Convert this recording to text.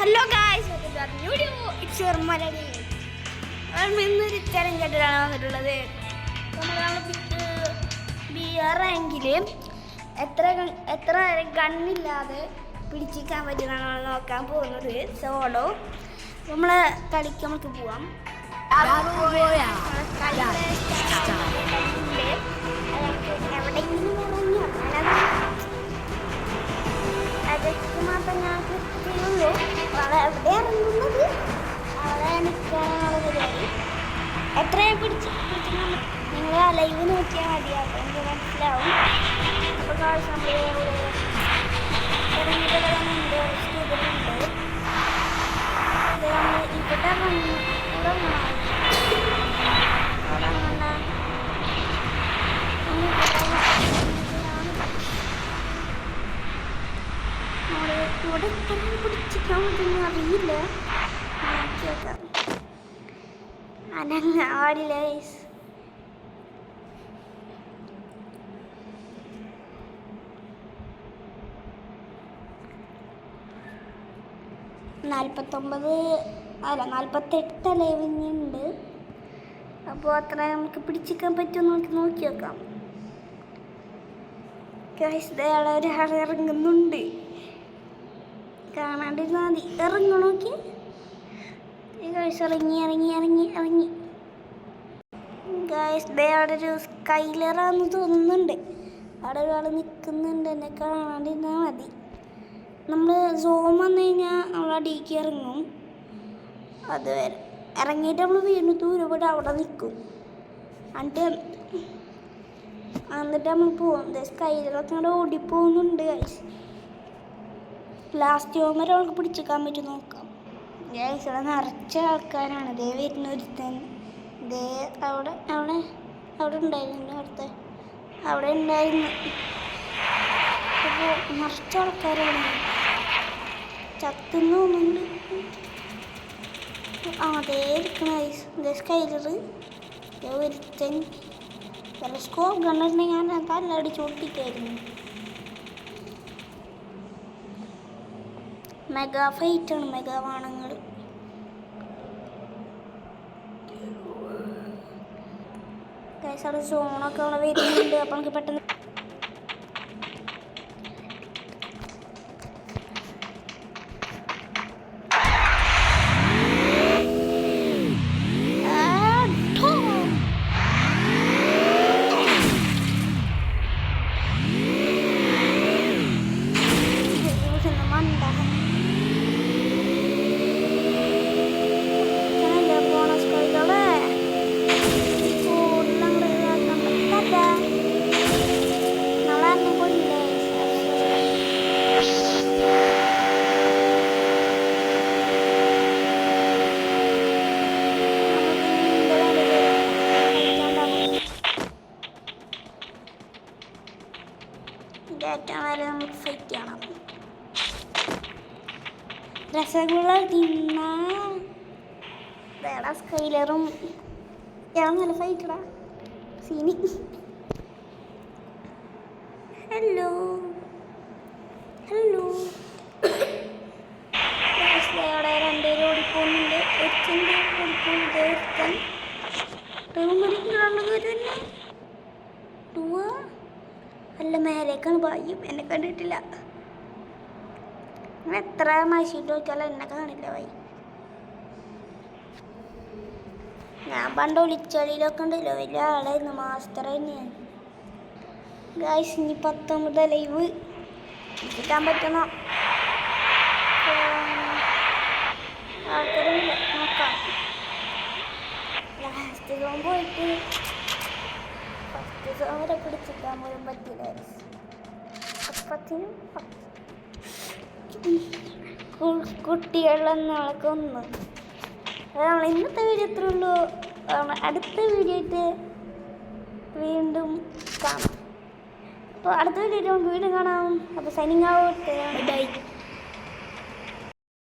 Hello guys, it's your Malayali. ഇന്നൊരു challenge ആയിട്ടാണ് വന്നിട്ടുള്ളത്. റാങ്കിൽ എത്ര ഗണ്ണില്ലാതെ പിടിച്ചിരിക്കാൻ പറ്റുന്നതാണ് നോക്കാൻ പോകുന്നത്. സോളോ നമ്മളെ കളിക്ക് നമുക്ക് പോവാം. എവിടെയെങ്കിലും ഇറങ്ങി അതൊക്കെ മാത്രം ഞാൻ ചെയ്യുള്ളൂ. അവളെ എവിടെ ഇറങ്ങുന്നത് അവളെ നിൽക്കാനുള്ള പരിപാടി. എത്രയും പിടിച്ചിട്ട് നിങ്ങൾ ആ ലൈവ് നോക്കിയാൽ മതി. അപ്പോൾ എനിക്ക് മനസ്സിലാവും. അപ്പോൾ കാശ് നമ്മൾ ഇറങ്ങിയിട്ട് ഉണ്ട് സ്റ്റുഡിയുണ്ട്. ഇത് നമ്മൾ ഇവിടെ ഇവിടെ ഇത്രയും പിടിച്ചിരിക്കാൻ പറ്റുന്ന അറിയില്ല. നോക്കിയേക്കാം. അനങ്ങാടില്ല. 48 ലൈവിനുണ്ട്. അപ്പോൾ അത്ര നമുക്ക് പിടിച്ചിരിക്കാൻ പറ്റുമെന്ന് നമുക്ക് നോക്കി വെക്കാം. ഇയാളെ ഒരാൾ ഇറങ്ങുന്നുണ്ട്. കാണാണ്ടിരുന്നാൽ മതി. ഇറങ്ങണോക്കി ഗായ്സ്. ഇറങ്ങി ഗായ്സ്. അവിടെ ഒരു സ്കൈലറാന്ന് തോന്നുന്നുണ്ട്. അവിടെ ഒരാൾ നിൽക്കുന്നുണ്ട്. എന്നെ കാണാണ്ടിരുന്നാൽ മതി. നമ്മൾ സോം വന്നു കഴിഞ്ഞാൽ നമ്മൾ അടിക്ക് ഇറങ്ങും. അതുവരെ ഇറങ്ങിയിട്ട് നമ്മൾ വീണ്ടും ദൂരെ പോയിട്ട് അവിടെ നിൽക്കും. എന്നിട്ട് നമ്മൾ പോകും. സ്കൈലറൊക്കെ അവിടെ ഓടിപ്പോകുന്നുണ്ട് ഗായ്സ്. ലാസ്റ്റ് ഓം വരെ അവൾക്ക് പിടിച്ചേക്കാൻ പറ്റും നോക്കാം. ഗായ്സ് ഇവിടെ നിറച്ച ആൾക്കാരാണ്. ദേ വരുന്ന ഒരുത്തൻ. ദേ അവിടെ ഉണ്ടായിരുന്നു. അവിടെ ഉണ്ടായിരുന്നു. അപ്പോൾ നിറച്ച ആൾക്കാരാണ്. ചത്തുന്ന് തോന്നുന്നുണ്ട്. അതേ ഇരിക്കണ ഗായ്സ്. ദേ സ്കൈലർ. ഒരുത്തൻ സ്കോപ്പ് കണ്ടിട്ടുണ്ടെങ്കിൽ ഞാൻ തല്ലടിച്ച് ഒട്ടിക്കായിരുന്നു. മെഗാ ഫൈറ്റാണ്. മെഗാ വാണങ്ങൾ. ഗൈസ് അവിടെ സോണൊക്കെ അവിടെ വരുന്നുണ്ട്. അപ്പം നമുക്ക് പെട്ടെന്ന് ഏറ്റവും വരെ നമുക്ക് ഫൈറ്റ് ചെയ്യണം. രസഗുള തിന്നാ സ്കൈലറും നല്ല ഫൈറ്റടാ സീനി. ഹലോ അവിടെ രണ്ടുപേരും ഓടിപ്പോകുന്നുണ്ട്. ഒരുത്തൻ്റെ ഓടിപ്പോകുന്നത്. അല്ല മേലേക്കാണ് പായും. എന്നെ കണ്ടിട്ടില്ല. അങ്ങനെ എത്ര മൈശീട്ട് നോക്കിയാലും എന്നെ കാണില്ല വൈ. ഞാൻ പണ്ട് ഒളിച്ചളിയിലൊക്കെ ഉണ്ടല്ലോ. വലിയ ആളായിരുന്നു. മാസ്റ്റർ തന്നെയാണ് ഗായ്സ്. ഇനി 19 ലൈവ് കിട്ടാൻ പറ്റുന്ന ആൾക്കാരില്ല. നോക്കാം. ലാസ്റ്റ് സോൺ പോയിട്ട് ഫസ്റ്റ് സോൺ വരെ പിടിച്ചിട്ടാൻ പോലും പറ്റില്ല. അപ്പത്തിനും കുട്ടികളെന്നാളെ കൊന്നു. നമ്മൾ ഇന്നത്തെ വീഡിയോ എത്ര ഉള്ളൂ. അടുത്ത വീഡിയോ ആയിട്ട് വീണ്ടും കാണാം. അപ്പോൾ അടുത്ത വീഡിയോ നമുക്ക് വീണ്ടും കാണാം. അപ്പോൾ സൈനിങ് ഔട്ട്. ബൈ.